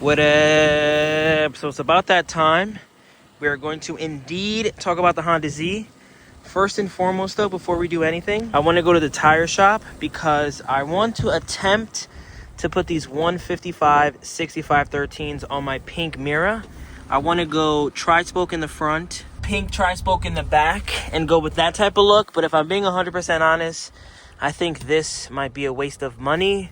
What up? So it's about that time. We are going to indeed talk about the Honda Z. First and foremost though, before we do anything, I want to go to the tire shop because I want to attempt to put these 155 6513s on my pink Mira. I want to go tri-spoke in the front, pink tri-spoke in the back, and go with that type of look. But if I'm being 100% honest, I think this might be a waste of money.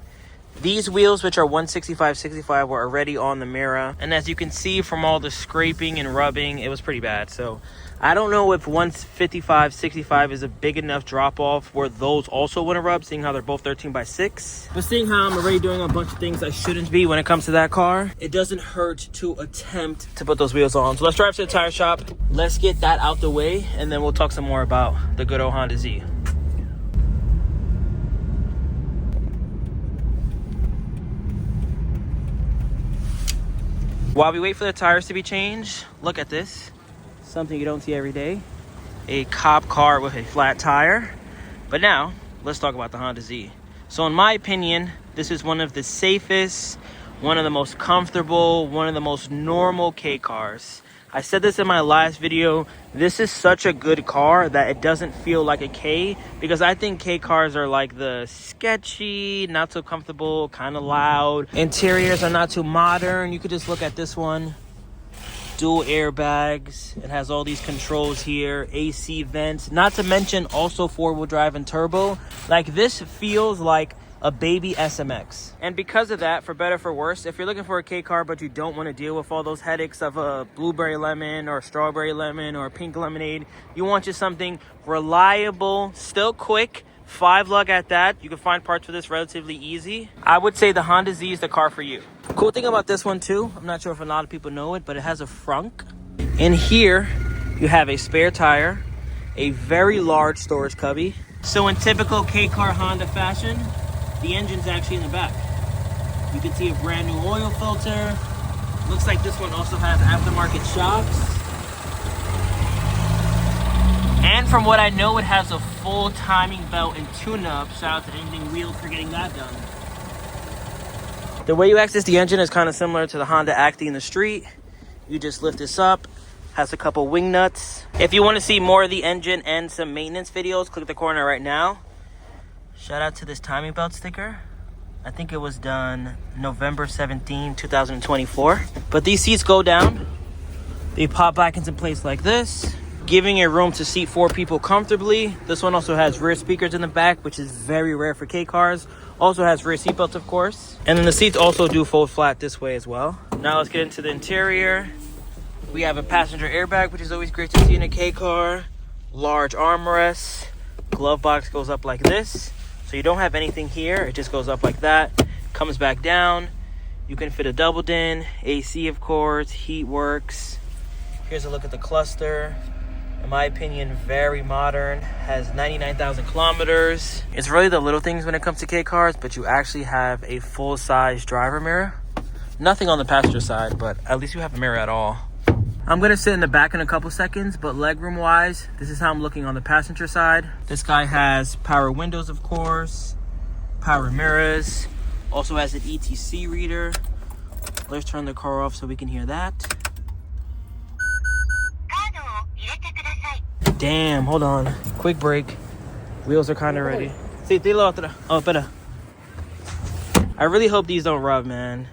These wheels, which are 165/65, were already on the Mira, and as you can see from all the scraping and rubbing, it was pretty bad. So I don't know if 155/65 is a big enough drop off where those also want to rub, seeing how they're both 13/6. But seeing how I'm already doing a bunch of things I shouldn't be when it comes to that car, it doesn't hurt to attempt to put those wheels on. So let's drive to the tire shop. Let's get that out the way, and then we'll talk some more about the good old Honda Z. While we wait for the tires to be changed, look at this. Something you don't see every day. A cop car with a flat tire. But now, let's talk about the Honda Z. So in my opinion, this is one of the safest, one of the most comfortable, one of the most normal K cars. I said this in my last video. This is such a good car that it doesn't feel like a K, because I think K cars are like the sketchy, not so comfortable, kind of loud. Interiors are not too modern. You could just look at this one. Dual airbags. It has all these controls here, AC vents, not to mention also 4-wheel drive and turbo. Like, this feels like a baby SMX. And because of that, for better for worse, if you're looking for a K car but you don't want to deal with all those headaches of a blueberry lemon or strawberry lemon or pink lemonade, you want just something reliable, still quick, 5-lug at that. You can find parts for this relatively easy. I would say the Honda Z is the car for you. Cool thing about this one too, I'm not sure if a lot of people know it, but it has a frunk. In here, you have a spare tire, a very large storage cubby. So in typical K car Honda fashion, the engine's actually in the back. You can see a brand new oil filter. Looks like this one also has aftermarket shocks. And from what I know, it has a full timing belt and tune-up. Shout out to Anything Wheels for getting that done. The way you access the engine is kind of similar to the Honda Acti in the street. You just lift this up. Has a couple wing nuts. If you want to see more of the engine and some maintenance videos, click the corner right now. Shout out to this timing belt sticker. I think it was done November 17, 2024. But these seats go down. They pop back into place like this, giving it room to seat 4 people comfortably. This one also has rear speakers in the back, which is very rare for K cars. Also has rear seat belts, of course. And then the seats also do fold flat this way as well. Now let's get into the interior. We have a passenger airbag, which is always great to see in a K car. Large armrests. Glove box goes up like this. So you don't have anything here. It just goes up like that. Comes back down. You can fit a double din. AC, of course. Heat works. Here's a look at the cluster. In my opinion, very modern. Has 99,000 kilometers. It's really the little things when it comes to K cars, but you actually have a full-size driver mirror. Nothing on the passenger side, but at least you have a mirror at all. I'm gonna sit in the back in a couple seconds, but legroom wise, this is how I'm looking on the passenger side. This guy has power windows, of course, power mirrors, also has an ETC reader. Let's turn the car off so we can hear that. Damn, hold on. Quick break. Wheels are kind of ready. Oh, better. I really hope these don't rub, man.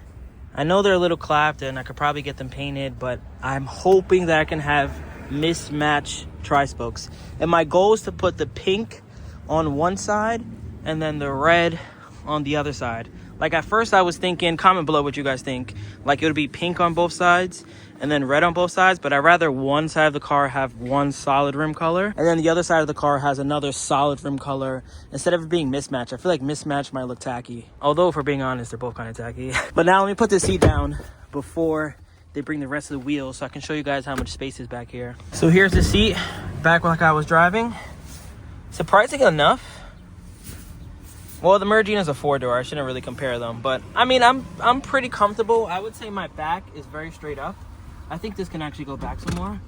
I know they're a little clapped and I could probably get them painted, but I'm hoping that I can have mismatch tri-spokes. And my goal is to put the pink on one side and then the red on the other side. Like, at first I was thinking, comment below what you guys think, like it would be pink on both sides and then red on both sides, but I'd rather one side of the car have one solid rim color and then the other side of the car has another solid rim color instead of it being mismatched. I feel like mismatched might look tacky. Although, if we're being honest, they're both kind of tacky. But now let me put this seat down before they bring the rest of the wheels so I can show you guys how much space is back here. So here's the seat, back like I was driving. Surprising enough, well, the Mergine is a 4-door. I shouldn't really compare them, but I mean, I'm pretty comfortable. I would say my back is very straight up. I think this can actually go back some more.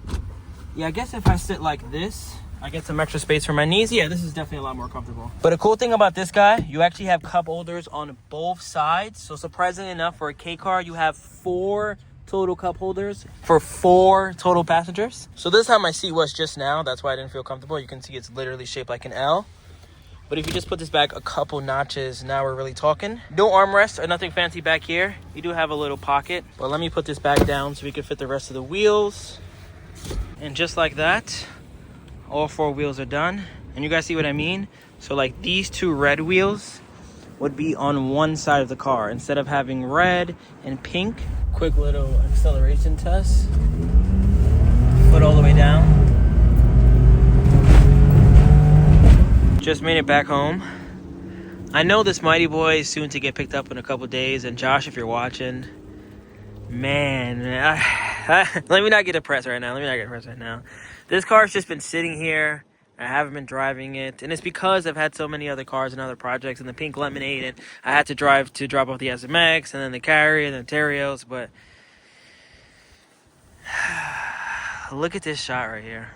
Yeah, I guess if I sit like this, I get some extra space for my knees. Yeah, this is definitely a lot more comfortable. But a cool thing about this guy, you actually have cup holders on both sides. So surprisingly enough, for a K car, you have 4 total cup holders for 4 total passengers. So this is how my seat was just now. That's why I didn't feel comfortable. You can see it's literally shaped like an L. But if you just put this back a couple notches, now we're really talking. No armrest or nothing fancy back here. You do have a little pocket. But let me put this back down so we can fit the rest of the wheels. And just like that, all 4 wheels are done. And you guys see what I mean? So like these 2 red wheels would be on one side of the car instead of having red and pink. Quick little acceleration test. Foot all the way down. Just made it back home. I know this mighty boy is soon to get picked up in a couple days. And Josh, if you're watching, man, let me not get depressed right now. This car's just been sitting here. I haven't been driving it. And it's because I've had so many other cars and other projects and the pink lemonade. And I had to drive to drop off the SMX and then the Carry and the Terrios. But look at this shot right here.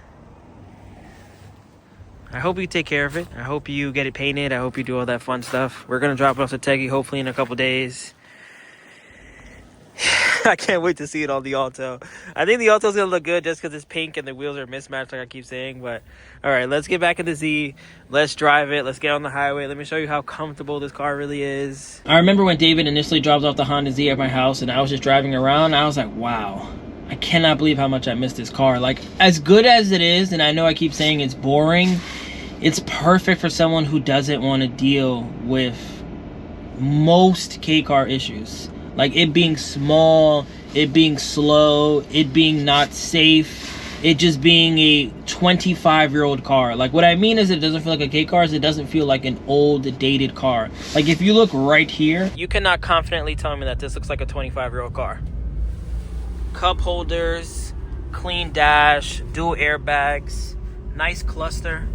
I hope you take care of it. I hope you get it painted. I hope you do all that fun stuff. We're going to drop it off to Teggy hopefully in a couple days. I can't wait to see it on the Alto. I think the Alto's going to look good just because it's pink and the wheels are mismatched like I keep saying. But, all right, let's get back in the Z. Let's drive it. Let's get on the highway. Let me show you how comfortable this car really is. I remember when David initially dropped off the Honda Z at my house and I was just driving around. I was like, wow, I cannot believe how much I miss this car. Like, as good as it is, and I know I keep saying it's boring, it's perfect for someone who doesn't want to deal with most K-car issues. Like it being small, it being slow, it being not safe, it just being a 25-year-old car. Like what I mean is it doesn't feel like a K car, is it doesn't feel like an old, dated car. Like if you look right here, you cannot confidently tell me that this looks like a 25-year-old car. Cup holders, clean dash, dual airbags, nice cluster.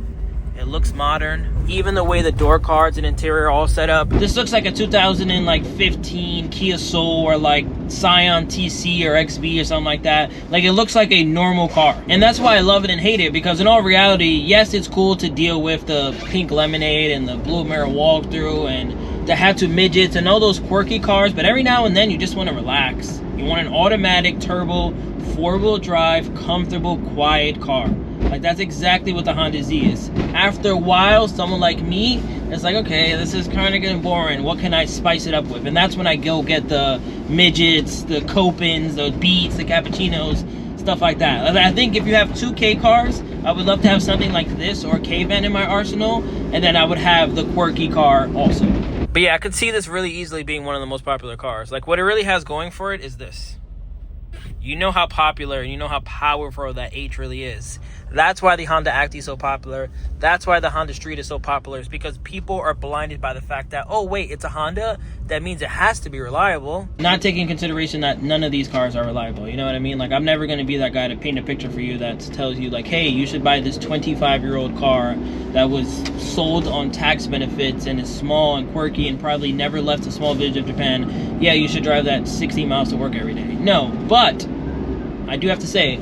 It looks modern. Even the way the door cards and interior are all set up. This looks like a 2015 Kia Soul or like Scion TC or XV or something like that. Like it looks like a normal car. And that's why I love it and hate it, because in all reality, yes, it's cool to deal with the pink lemonade and the blue mirror walkthrough and the Hatsu midgets and all those quirky cars, but every now and then you just want to relax. You want an automatic turbo 4-wheel drive comfortable quiet car. Like that's exactly what the Honda Z is. After a while, someone like me, it's like, okay, this is kind of getting boring. What can I spice it up with? And that's when I go get the midgets, the Copens, the Beats, the Cappuccinos, stuff like that. I think if you have 2 K cars, I would love to have something like this or a K-Van in my arsenal, and then I would have the quirky car also. But yeah, I could see this really easily being one of the most popular cars. Like what it really has going for it is this. You know how popular and you know how powerful that H really is. That's why the Honda Acti is so popular. That's why the Honda Street is so popular. It's because people are blinded by the fact that, oh, wait, it's a Honda. That means it has to be reliable. Not taking into consideration that none of these cars are reliable. You know what I mean? Like, I'm never going to be that guy to paint a picture for you that tells you, like, hey, you should buy this 25-year-old car that was sold on tax benefits and is small and quirky and probably never left a small village of Japan. Yeah, you should drive that 60 miles to work every day. No, but I do have to say,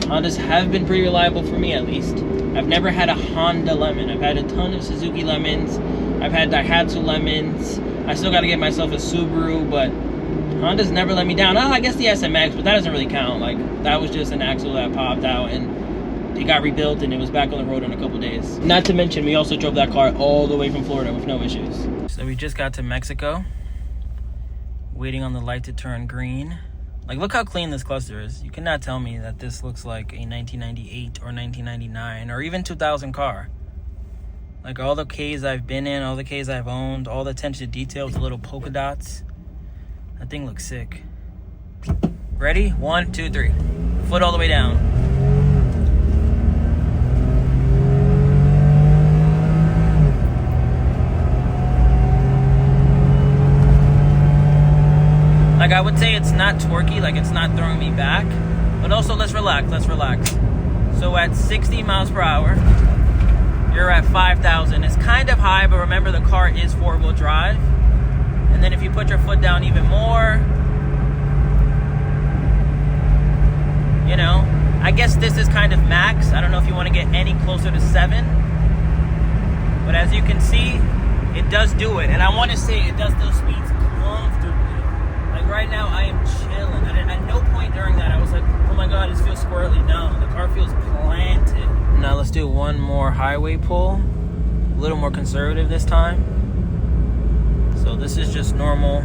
Hondas have been pretty reliable for me, at least. I've never had a Honda Lemon. I've had a ton of Suzuki Lemons. I've had Daihatsu Lemons. I still got to get myself a Subaru, but Honda's never let me down. Oh, I guess the SMX, but that doesn't really count. Like, that was just an axle that popped out, and it got rebuilt, and it was back on the road in a couple days. Not to mention, we also drove that car all the way from Florida with no issues. So we just got to Mexico, waiting on the light to turn green. Like, look how clean this cluster is. You cannot tell me that this looks like a 1998 or 1999 or even 2000 car. Like, all the Ks I've been in, all the Ks I've owned, all the attention to detail with the little polka dots. That thing looks sick. Ready? 1, 2, 3. Foot all the way down. Like, I would say it's not torquey, like it's not throwing me back, but also let's relax. So at 60 miles per hour, you're at 5,000. It's kind of high, but remember the car is 4-wheel drive. And then if you put your foot down even more, you know, I guess this is kind of max. I don't know if you want to get any closer to 7. But as you can see, it does do it. And I want to say it does those speeds comfortably. Like right now, I am chilling. At no point during that, I was like, oh my God, this feels squirrely. No, the car feels planted. Now let's do one more highway pull. A little more conservative this time. So this is just normal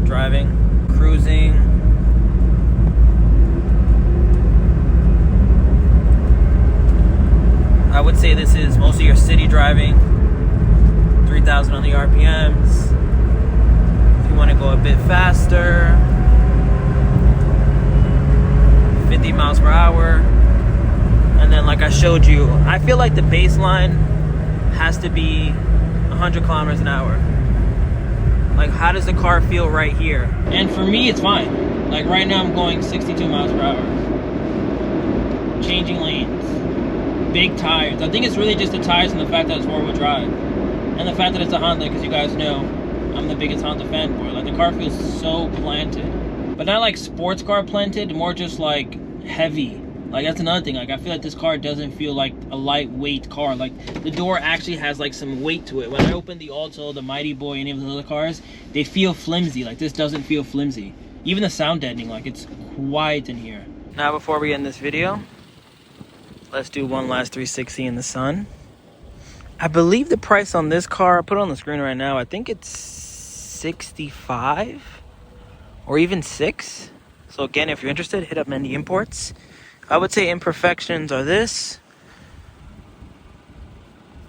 driving, cruising. I would say this is mostly your city driving. 3,000 on the RPMs. If you want to go a bit faster, 50 miles per hour. And then like I showed you, I feel like the baseline has to be 100 kilometers an hour. Like, how does the car feel right here? And for me, it's fine. Like right now I'm going 62 miles per hour. Changing lanes. Big tires. I think it's really just the tires and the fact that it's 4-wheel drive. And the fact that it's a Honda, because you guys know I'm the biggest Honda fanboy. Like, the car feels so planted. But not like sports car planted, more just like heavy. Like, that's another thing. Like, I feel like this car doesn't feel like a lightweight car. Like, the door actually has like some weight to it. When I open the Alto, the Mighty Boy, any of the other cars, they feel flimsy. Like, this doesn't feel flimsy. Even the sound deadening, like, it's quiet in here. Now, before we end this video, let's do one last 360 in the sun. I believe the price on this car, I'll put it on the screen right now, I think it's 65 or even 6. So again, if you're interested, hit up Mendy Imports. I would say imperfections are this.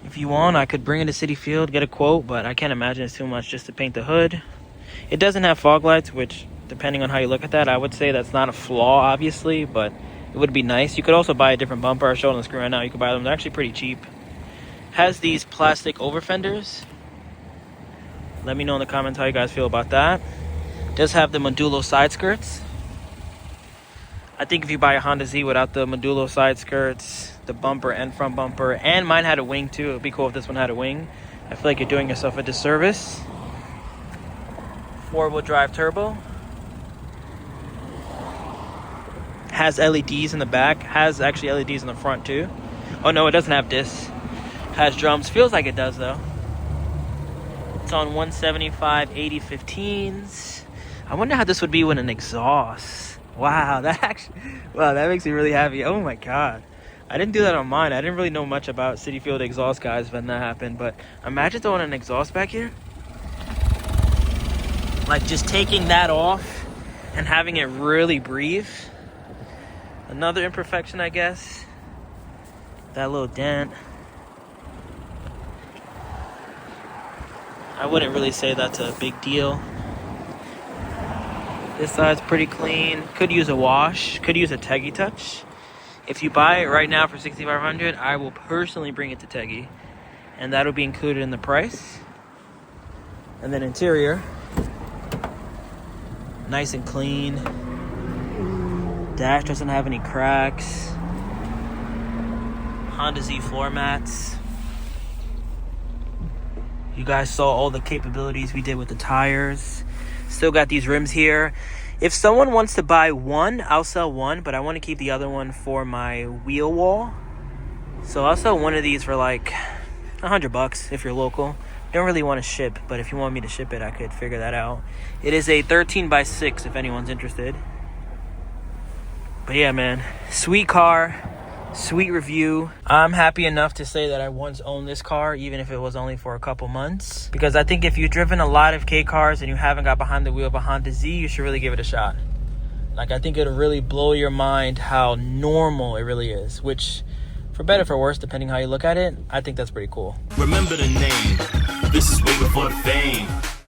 If you want, I could bring it to City Field, get a quote, but I can't imagine it's too much just to paint the hood. It doesn't have fog lights, which, depending on how you look at that, I would say that's not a flaw, obviously, but it would be nice. You could also buy a different bumper. I'll show it on the screen right now. You can buy them. They're actually pretty cheap. Has these plastic over fenders. Let me know in the comments how you guys feel about that. Does have the Modulo side skirts. I think if you buy a Honda Z without the Modulo side skirts, the bumper and front bumper, and mine had a wing too. It would be cool if this one had a wing. I feel like you're doing yourself a disservice. 4-wheel drive turbo. Has LEDs in the back. Has actually LEDs in the front too. Oh no, it doesn't have this. Has drums. Feels like it does though. It's on 175 80/15s. I wonder how this would be with an exhaust. Wow, that makes me really happy. Oh my God. I didn't do that on mine. I didn't really know much about City Field exhaust, guys, when that happened. But imagine throwing an exhaust back here. Like, just taking that off and having it really breathe. Another imperfection, I guess. That little dent. I wouldn't really say that's a big deal. This side's pretty clean. Could use a wash. Could use a Teggy touch. If you buy it right now for $6,500, I will personally bring it to Teggy, and that'll be included in the price. And then interior, nice and clean. Dash doesn't have any cracks. Honda Z floor mats. You guys saw all the capabilities we did with the tires. Still got these rims here. If someone wants to buy one, I'll sell one, but I want to keep the other one for my wheel wall. So I'll sell one of these for like $100 if you're local. Don't really want to ship, but if you want me to ship it, I could figure that out. It is a 13x6 if anyone's interested. But yeah, man, sweet car, sweet review. I'm happy enough to say that I once owned this car, even if it was only for a couple months. Because I think if you've driven a lot of K cars and you haven't got behind the wheel of a Honda Z, you should really give it a shot. Like, I think it'll really blow your mind how normal it really is. Which, for better or for worse, depending how you look at it, I think that's pretty cool. Remember the name. This is way before the fame.